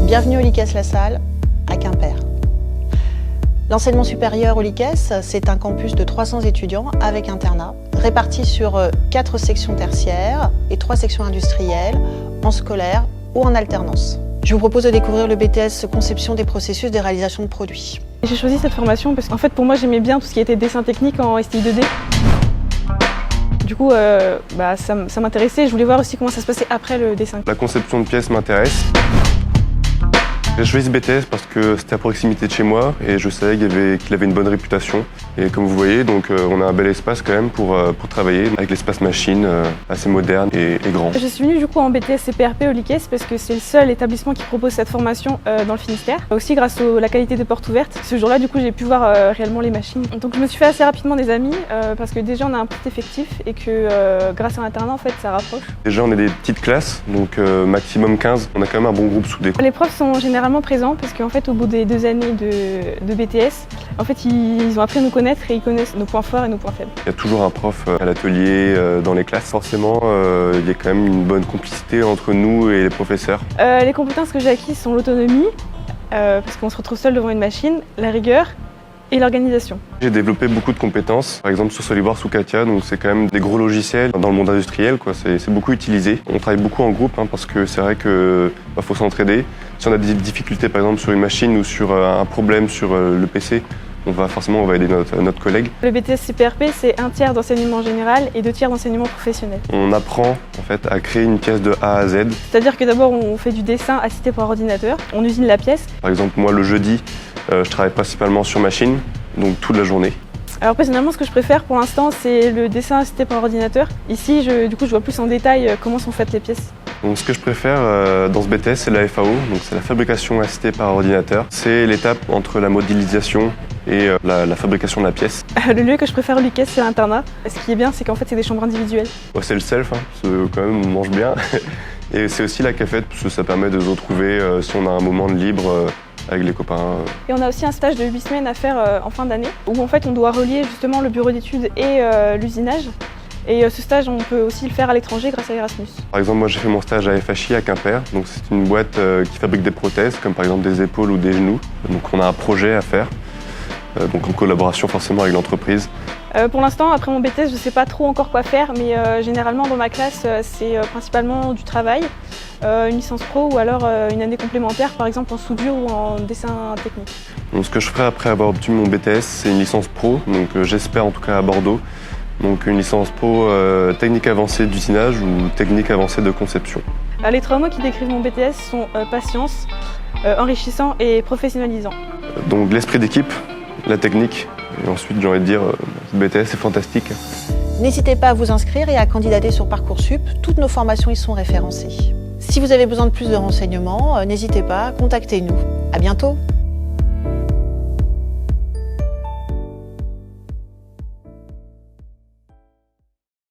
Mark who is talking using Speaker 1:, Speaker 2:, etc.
Speaker 1: Bienvenue au Lycée La Salle, à Quimper. L'enseignement supérieur au Lycée, c'est un campus de 300 étudiants avec internat, répartis sur 4 sections tertiaires et 3 sections industrielles, en scolaire ou en alternance. Je vous propose de découvrir le BTS Conception des processus de réalisation de produits.
Speaker 2: J'ai choisi cette formation parce qu'en fait pour moi j'aimais bien tout ce qui était dessin technique en STI 2D. Du coup ça m'intéressait, je voulais voir aussi comment ça se passait après le dessin.
Speaker 3: La conception de pièces m'intéresse. J'ai choisi ce BTS parce que c'était à proximité de chez moi et je savais qu'il avait une bonne réputation. Et comme vous voyez, donc, on a un bel espace quand même pour travailler avec l'espace machine assez moderne et grand.
Speaker 2: Je suis venue du coup en BTS CPRP au Lycée parce que c'est le seul établissement qui propose cette formation dans le Finistère. Aussi grâce à la qualité de portes ouvertes. Ce jour-là du coup j'ai pu voir réellement les machines. Donc je me suis fait assez rapidement des amis parce que déjà on a un petit effectif et que grâce à l'internat en fait ça rapproche.
Speaker 3: Déjà on est des petites classes, donc maximum 15. On a quand même un bon groupe soudé.
Speaker 2: Les profs sont généralement présents parce qu'en fait au bout des 2 années de BTS, en fait ils ont appris à nous connaître et ils connaissent nos points forts et nos points faibles.
Speaker 3: Il y a toujours un prof à l'atelier, dans les classes. Forcément, il y a quand même une bonne complicité entre nous et les professeurs.
Speaker 2: Les compétences que j'ai acquises sont l'autonomie, parce qu'on se retrouve seul devant une machine, la rigueur et l'organisation.
Speaker 3: J'ai développé beaucoup de compétences, par exemple sur SolidWorks ou CATIA, donc c'est quand même des gros logiciels dans le monde industriel, quoi. C'est beaucoup utilisé. On travaille beaucoup en groupe parce que c'est vrai qu'il faut s'entraider. Si on a des difficultés par exemple sur une machine ou sur un problème sur le PC, on va aider notre collègue.
Speaker 2: Le BTS CPRP, c'est 1 tiers d'enseignement général et 2 tiers d'enseignement professionnel.
Speaker 3: On apprend en fait à créer une pièce de A à Z.
Speaker 2: C'est-à-dire que d'abord on fait du dessin assisté par ordinateur, on usine la pièce.
Speaker 3: Par exemple moi le jeudi, je travaille principalement sur machine, donc toute la journée.
Speaker 2: Alors personnellement ce que je préfère pour l'instant c'est le dessin assisté par ordinateur. Ici je vois plus en détail comment sont faites les pièces.
Speaker 3: Donc, ce que je préfère dans ce BTS, c'est la FAO, donc c'est la fabrication assistée par ordinateur. C'est l'étape entre la modélisation et la fabrication de la pièce.
Speaker 2: Le lieu que je préfère au Lycée, c'est l'internat. Ce qui est bien, c'est qu'en fait, c'est des chambres individuelles.
Speaker 3: C'est le self, parce que quand même, on mange bien. Et c'est aussi la cafette, parce que ça permet de se retrouver si on a un moment de libre avec les copains.
Speaker 2: Et on a aussi un stage de 8 semaines à faire en fin d'année, où en fait, on doit relier justement le bureau d'études et l'usinage. Et ce stage, on peut aussi le faire à l'étranger grâce à Erasmus.
Speaker 3: Par exemple, moi j'ai fait mon stage à FHI à Quimper. Donc c'est une boîte qui fabrique des prothèses, comme par exemple des épaules ou des genoux. Donc on a un projet à faire, donc en collaboration forcément avec l'entreprise.
Speaker 2: Pour l'instant, après mon BTS, je ne sais pas trop encore quoi faire, mais généralement dans ma classe, c'est principalement du travail, une licence pro ou alors une année complémentaire, par exemple en soudure ou en dessin technique.
Speaker 3: Donc ce que je ferai après avoir obtenu mon BTS, c'est une licence pro, donc j'espère en tout cas à Bordeaux. Donc une licence pro technique avancée d'usinage ou technique avancée de conception.
Speaker 2: Les 3 mots qui décrivent mon BTS sont patience, enrichissant et professionnalisant.
Speaker 3: Donc l'esprit d'équipe, la technique, et ensuite j'ai envie de dire ce BTS c'est fantastique.
Speaker 1: N'hésitez pas à vous inscrire et à candidater sur Parcoursup, toutes nos formations y sont référencées. Si vous avez besoin de plus de renseignements, n'hésitez pas, contactez-nous. À bientôt.